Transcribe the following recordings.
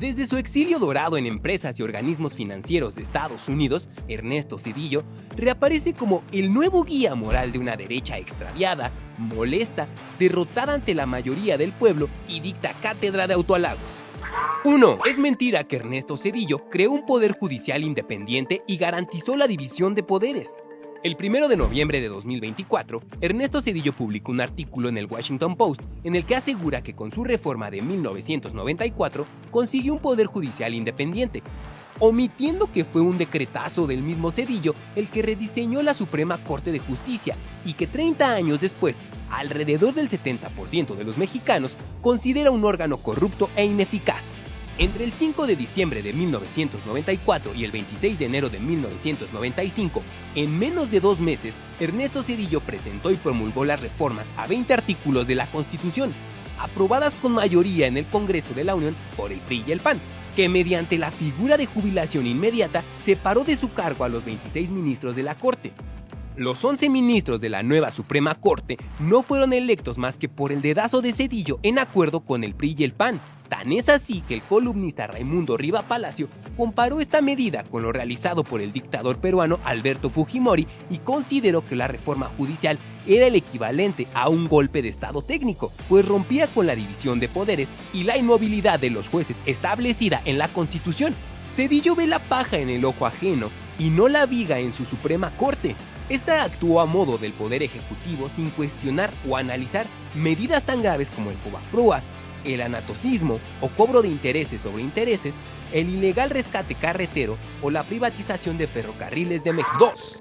Desde su exilio dorado en empresas y organismos financieros de Estados Unidos, Ernesto Zedillo reaparece como el nuevo guía moral de una derecha extraviada, molesta, derrotada ante la mayoría del pueblo y dicta cátedra de autohalagos. 1. Es mentira que Ernesto Zedillo creó un poder judicial independiente y garantizó la división de poderes. El 1 de noviembre de 2024, Ernesto Zedillo publicó un artículo en el Washington Post en el que asegura que con su reforma de 1994 consiguió un poder judicial independiente, omitiendo que fue un decretazo del mismo Zedillo el que rediseñó la Suprema Corte de Justicia y que 30 años después, alrededor del 70% de los mexicanos considera un órgano corrupto e ineficaz. Entre el 5 de diciembre de 1994 y el 26 de enero de 1995, en menos de 2 meses, Ernesto Zedillo presentó y promulgó las reformas a 20 artículos de la Constitución, aprobadas con mayoría en el Congreso de la Unión por el PRI y el PAN, que mediante la figura de jubilación inmediata separó de su cargo a los 26 ministros de la Corte. Los 11 ministros de la nueva Suprema Corte no fueron electos más que por el dedazo de Zedillo en acuerdo con el PRI y el PAN. Tan es así que el columnista Raimundo Riva Palacio comparó esta medida con lo realizado por el dictador peruano Alberto Fujimori y consideró que la reforma judicial era el equivalente a un golpe de estado técnico, pues rompía con la división de poderes y la inmovilidad de los jueces establecida en la Constitución. Zedillo ve la paja en el ojo ajeno y no la viga en su Suprema Corte. Esta actuó a modo del Poder Ejecutivo sin cuestionar o analizar medidas tan graves como el Fobaproa, el anatocismo o cobro de intereses sobre intereses, el ilegal rescate carretero o la privatización de ferrocarriles de México. 2.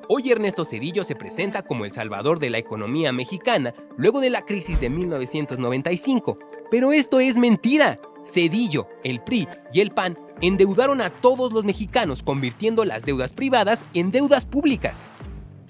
Hoy Ernesto Zedillo se presenta como el salvador de la economía mexicana luego de la crisis de 1995, pero esto es mentira. Zedillo, el PRI y el PAN endeudaron a todos los mexicanos convirtiendo las deudas privadas en deudas públicas.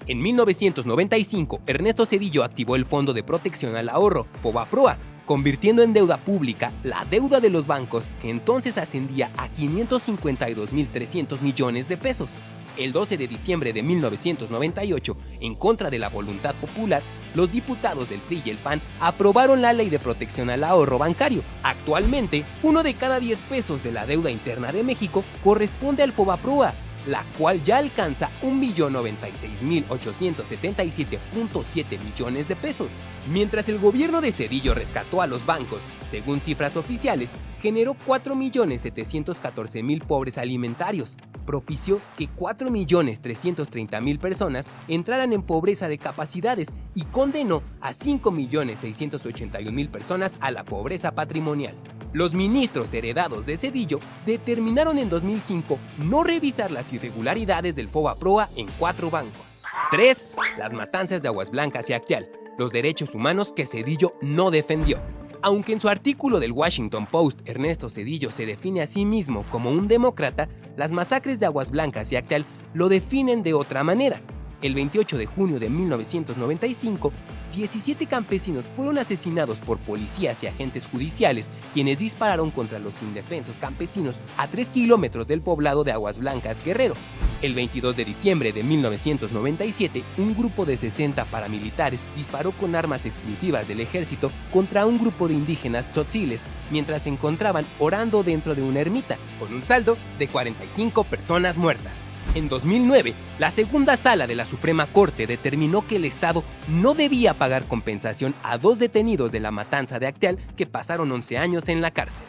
En 1995, Ernesto Zedillo activó el Fondo de Protección al Ahorro, Fobaproa, convirtiendo en deuda pública la deuda de los bancos, que entonces ascendía a 552.300 millones de pesos. El 12 de diciembre de 1998, en contra de la voluntad popular, los diputados del PRI y el PAN aprobaron la Ley de Protección al Ahorro Bancario. Actualmente, 1 de cada 10 pesos de la deuda interna de México corresponde al Fobaproa, la cual ya alcanza 1.096.877.7 millones de pesos. Mientras el gobierno de Zedillo rescató a los bancos, según cifras oficiales, generó 4.714.000 pobres alimentarios, propició que 4.330.000 personas entraran en pobreza de capacidades y condenó a 5.681.000 personas a la pobreza patrimonial. Los ministros heredados de Zedillo determinaron en 2005 no revisar las irregularidades del Fobaproa en 4 bancos. 3. Las matanzas de Aguas Blancas y Acteal, los derechos humanos que Zedillo no defendió. Aunque en su artículo del Washington Post Ernesto Zedillo se define a sí mismo como un demócrata, las masacres de Aguas Blancas y Acteal lo definen de otra manera. El 28 de junio de 1995, 17 campesinos fueron asesinados por policías y agentes judiciales, quienes dispararon contra los indefensos campesinos a 3 kilómetros del poblado de Aguas Blancas, Guerrero. El 22 de diciembre de 1997, un grupo de 60 paramilitares disparó con armas exclusivas del ejército contra un grupo de indígenas tzotziles mientras se encontraban orando dentro de una ermita, con un saldo de 45 personas muertas. En 2009, la segunda sala de la Suprema Corte determinó que el Estado no debía pagar compensación a 2 detenidos de la matanza de Acteal que pasaron 11 años en la cárcel.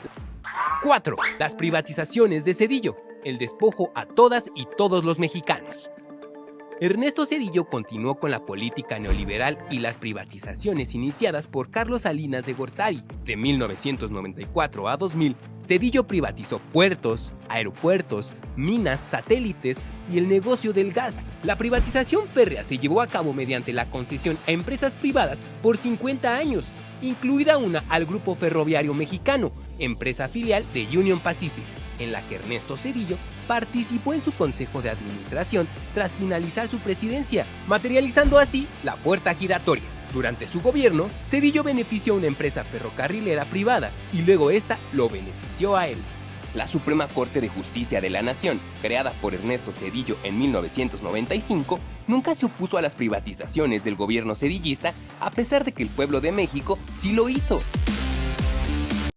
4. Las privatizaciones de Zedillo, el despojo a todas y todos los mexicanos. Ernesto Zedillo continuó con la política neoliberal y las privatizaciones iniciadas por Carlos Salinas de Gortari. De 1994 a 2000, Zedillo privatizó puertos, aeropuertos, minas, satélites y el negocio del gas. La privatización férrea se llevó a cabo mediante la concesión a empresas privadas por 50 años, incluida una al Grupo Ferroviario Mexicano, empresa filial de Union Pacific, en la que Ernesto Zedillo participó en su consejo de administración tras finalizar su presidencia, materializando así la puerta giratoria. Durante su gobierno, Zedillo benefició a una empresa ferrocarrilera privada y luego esta lo benefició a él. La Suprema Corte de Justicia de la Nación, creada por Ernesto Zedillo en 1995, nunca se opuso a las privatizaciones del gobierno zedillista, a pesar de que el pueblo de México sí lo hizo.